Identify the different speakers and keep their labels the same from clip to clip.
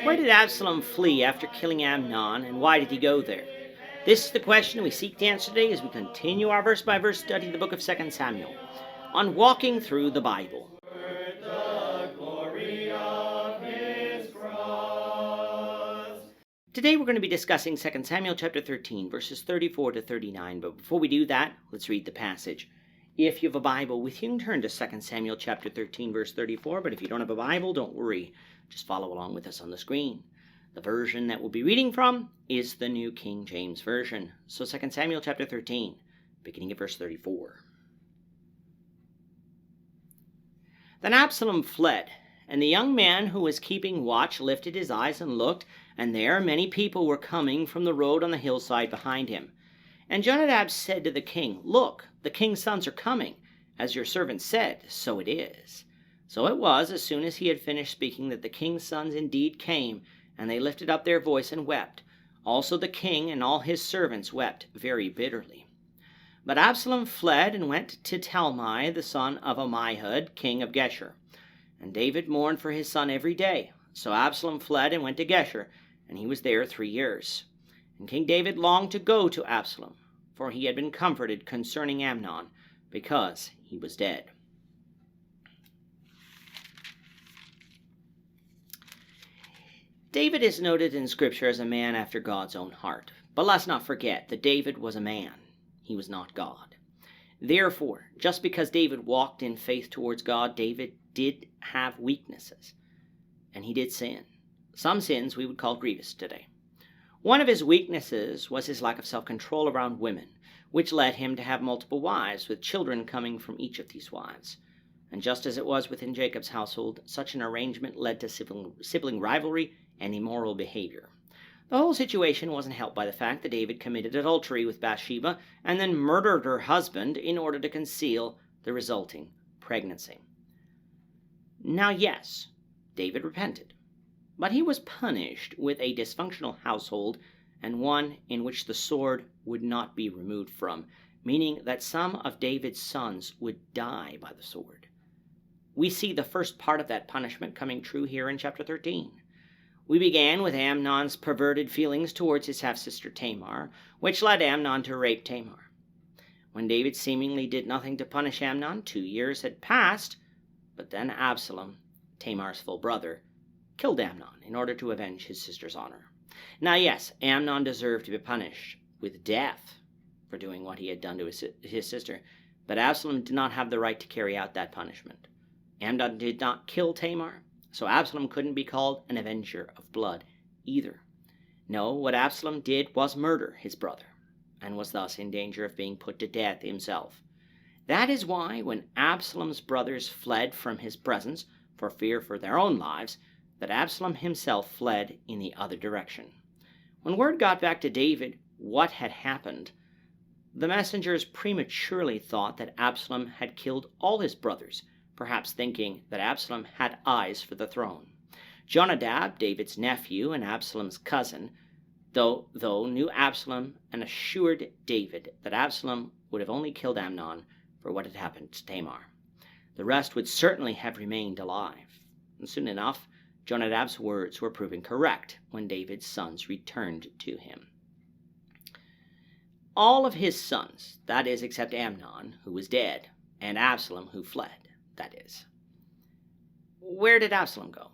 Speaker 1: Where did Absalom flee after killing Amnon, and why did he go there? This is the question we seek to answer today as we continue our verse-by-verse study of the book of 2 Samuel on walking through the Bible. Today we're going to be discussing 2 Samuel chapter 13, verses 34 to 39, but before we do that, let's read the passage. If you have a Bible with you, you can turn to 2 Samuel chapter 13, verse 34, but if you don't have a Bible, don't worry. Just follow along with us on the screen. The version that we'll be reading from is the New King James Version. So 2 Samuel chapter 13, beginning at verse 34. Then Absalom fled, and the young man who was keeping watch lifted his eyes and looked, and there many people were coming from the road on the hillside behind him. And Jonadab said to the king, "Look, the king's sons are coming, as your servant said, so it is." So it was, as soon as he had finished speaking, that the king's sons indeed came, and they lifted up their voice and wept. Also the king and all his servants wept very bitterly. But Absalom fled and went to Talmai, the son of Ammihud, king of Geshur. And David mourned for his son every day. So Absalom fled and went to Geshur, and he was there 3 years. And King David longed to go to Absalom, for he had been comforted concerning Amnon, because he was dead. David is noted in Scripture as a man after God's own heart. But let's not forget that David was a man. He was not God. Therefore, just because David walked in faith towards God, David did have weaknesses. And he did sin. Some sins we would call grievous today. One of his weaknesses was his lack of self-control around women, which led him to have multiple wives, with children coming from each of these wives. And just as it was within Jacob's household, such an arrangement led to sibling rivalry and immoral behavior. The whole situation wasn't helped by the fact that David committed adultery with Bathsheba and then murdered her husband in order to conceal the resulting pregnancy. Now, yes, David repented, but he was punished with a dysfunctional household and one in which the sword would not be removed from, meaning that some of David's sons would die by the sword. We see the first part of that punishment coming true here in chapter 13. We began with Amnon's perverted feelings towards his half-sister Tamar, which led Amnon to rape Tamar. When David seemingly did nothing to punish Amnon, 2 years had passed, but then Absalom, Tamar's full brother, killed Amnon in order to avenge his sister's honor. Now yes, Amnon deserved to be punished with death for doing what he had done to his sister, but Absalom did not have the right to carry out that punishment. Amnon did not kill Tamar, so Absalom couldn't be called an avenger of blood either. No, what Absalom did was murder his brother, and was thus in danger of being put to death himself. That is why when Absalom's brothers fled from his presence for fear for their own lives, that Absalom himself fled in the other direction. When word got back to David what had happened, the messengers prematurely thought that Absalom had killed all his brothers, perhaps thinking that Absalom had eyes for the throne. Jonadab, David's nephew and Absalom's cousin, though knew Absalom and assured David that Absalom would have only killed Amnon for what had happened to Tamar. The rest would certainly have remained alive. And soon enough, Jonadab's words were proven correct when David's sons returned to him. All of his sons, that is, except Amnon, who was dead, and Absalom, who fled, that is. Where did Absalom go?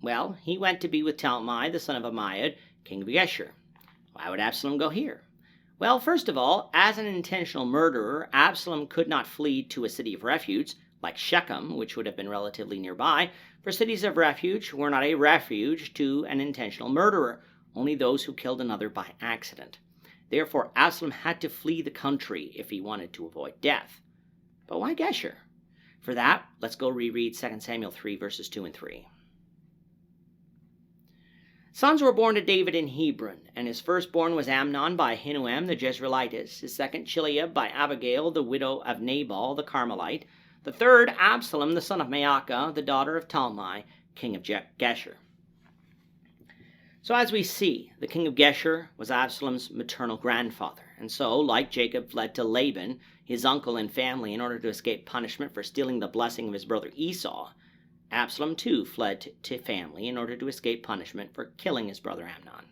Speaker 1: Well, he went to be with Talmai, the son of Ammihud, king of Geshur. Why would Absalom go here? Well, first of all, as an intentional murderer, Absalom could not flee to a city of refuge, like Shechem, which would have been relatively nearby, for cities of refuge were not a refuge to an intentional murderer, only those who killed another by accident. Therefore, Absalom had to flee the country if he wanted to avoid death. But why Geshur? For that, let's go reread 2 Samuel 3, verses 2 and 3. Sons were born to David in Hebron, and his firstborn was Amnon by Ahinoam the Jezreelitess, his second Chileab by Abigail, the widow of Nabal the Carmelite, the third Absalom the son of Maacah, the daughter of Talmai, king of Geshur. So as we see, the king of Geshur was Absalom's maternal grandfather, and so, like Jacob fled to Laban, his uncle and family, in order to escape punishment for stealing the blessing of his brother Esau, Absalom too fled to family in order to escape punishment for killing his brother Amnon.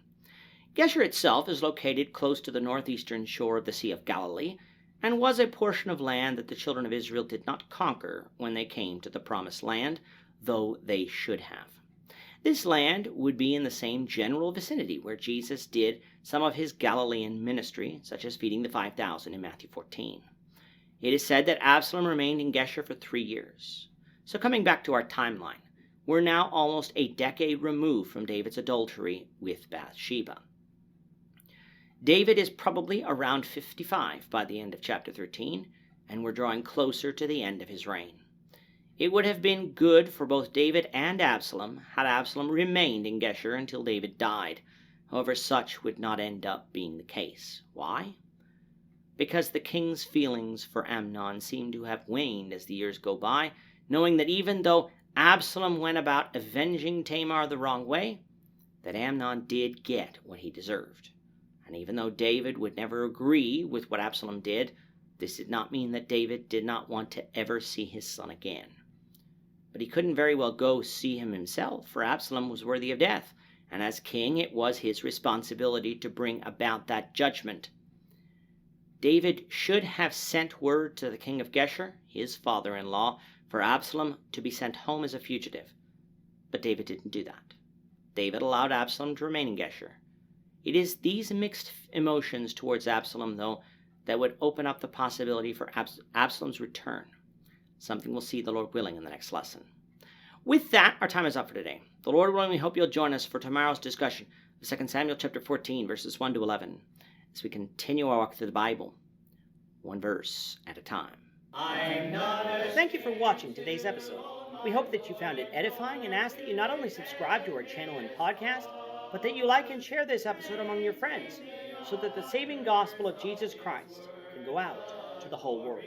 Speaker 1: Geshur itself is located close to the northeastern shore of the Sea of Galilee, and was a portion of land that the children of Israel did not conquer when they came to the Promised Land, though they should have. This land would be in the same general vicinity where Jesus did some of his Galilean ministry, such as feeding the 5,000 in Matthew 14. It is said that Absalom remained in Geshur for 3 years. So coming back to our timeline, we're now almost a decade removed from David's adultery with Bathsheba. David is probably around 55 by the end of chapter 13, and we're drawing closer to the end of his reign. It would have been good for both David and Absalom had Absalom remained in Geshur until David died. However, such would not end up being the case. Why? Because the king's feelings for Amnon seem to have waned as the years go by, knowing that even though Absalom went about avenging Tamar the wrong way, that Amnon did get what he deserved. And even though David would never agree with what Absalom did, this did not mean that David did not want to ever see his son again. But he couldn't very well go see him himself, for Absalom was worthy of death, and as king it was his responsibility to bring about that judgment. David should have sent word to the king of Geshur, his father-in-law, for Absalom to be sent home as a fugitive. But David didn't do that. David allowed Absalom to remain in Geshur. It is these mixed emotions towards Absalom, though, that would open up the possibility for Absalom's return, something we'll see, the Lord willing, in the next lesson. With that, our time is up for today. The Lord willing, we hope you'll join us for tomorrow's discussion of 2 Samuel chapter 14, verses 1 to 11, as we continue our walk through the Bible, one verse at a time. Thank you for watching today's episode. We hope that you found it edifying and ask that you not only subscribe to our channel and podcast, but that you like and share this episode among your friends, so that the saving gospel of Jesus Christ can go out to the whole world.